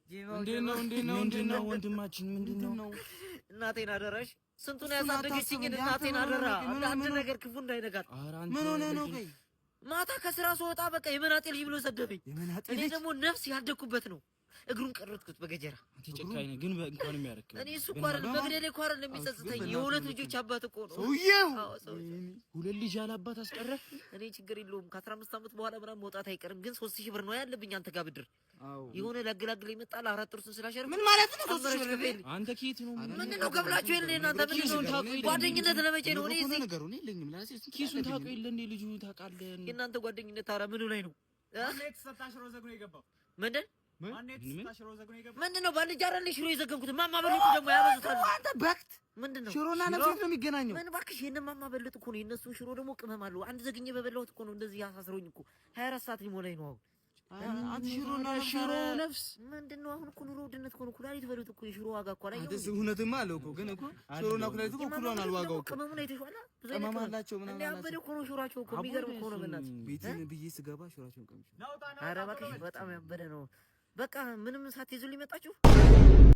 ምንድነው ወንድማችን ምንድነው? እናቴን አደራሽ ስንቱን ያሳደገችኝ እናቴን አደራ አንድ ነገር ክፉ እንዳይነጋት። ምን ሆነ ነው? ቆይ ማታ ከስራ ስወጣ በቃ የመናጤ ልጅ ብሎ ሰደበኝ። እኔ ደግሞ ነፍስ ያደኩበት ነው። እግሩን ቀረጥኩት በገጀራ። አንተ ጨካኝ ነህ ግን እንኳን የሚያረክ እኔ እሱ እኮ አይደል መግደሌ እኮ አይደል የሚጸጽተኝ። የሁለት ልጆች አባት እኮ ነው ሰውዬው። ሁለት ልጅ ያለ አባት አስቀረ። እኔ ችግር የለውም ከ15 ዓመት በኋላ ምናምን መውጣት አይቀርም። ግን 3000 ብር ነው ያለብኝ አንተ ጋር ብድር። የሆነ ላገላግል ይመጣል 4 ጥርሱን ስላሸርፍ ምን ማለት ነው? 3000 ብር አንተ ኪት ነው ምን ነው ገብላችሁ የለ እናንተ ምን ነው ጓደኝነት ለመቼ ነው? እኔ እዚህ ነገሩ ነው የለኝም ለራሴ ኪሱን ታውቀው የለ እንዴ ልጁ ታውቃለህ። የእናንተ ጓደኝነት ታራ ምኑ ላይ ነው? ማንነት ተጣሽሮ ዘግኖ የገባው ምንድነው? ባልንጀራ ላይ ሽሮ የዘገንኩት ማማ በለጡ ደግሞ ያበዙታል። አንተ በክት ምንድነው? ሽሮና ነፍስ ነው የሚገናኘው? ምን እባክሽ የነ ማማ በለጡ እኮ ነው። የነሱ ሽሮ ደግሞ ቅመም አለው። አንድ ዘግኜ በበላሁት እኮ ነው እንደዚህ ያሳስሮኝ እኮ 24 ሰዓት ሊሞላኝ ነው አሁን። አንተ ሽሮ ነፍስ ምንድነው? አሁን እኮ ኑሮ ውድነት እኮ ነው። ኩላሊት በሉት እኮ የሽሮ ዋጋ እኮ ላይ አንተ እውነትማ አለው እኮ ግን እኮ ሽሮና ኩላሊት እኮ ኩሏን አልዋጋው እኮ ቅመሙ ላይ ተሽዋላ ቅመም አላቸው ምናምን አላቸው። ያበደ እኮ ነው ሽሮአቸው እኮ የሚገርም እኮ ነው። በእናትህ ቤቴን ብዬ ስገባ ሽሮአቸውን ቀምሽ። ኧረ እባክሽ በጣም ያበደ ነው። በቃ ምንም ሳትይዙልኝ መጣችሁ።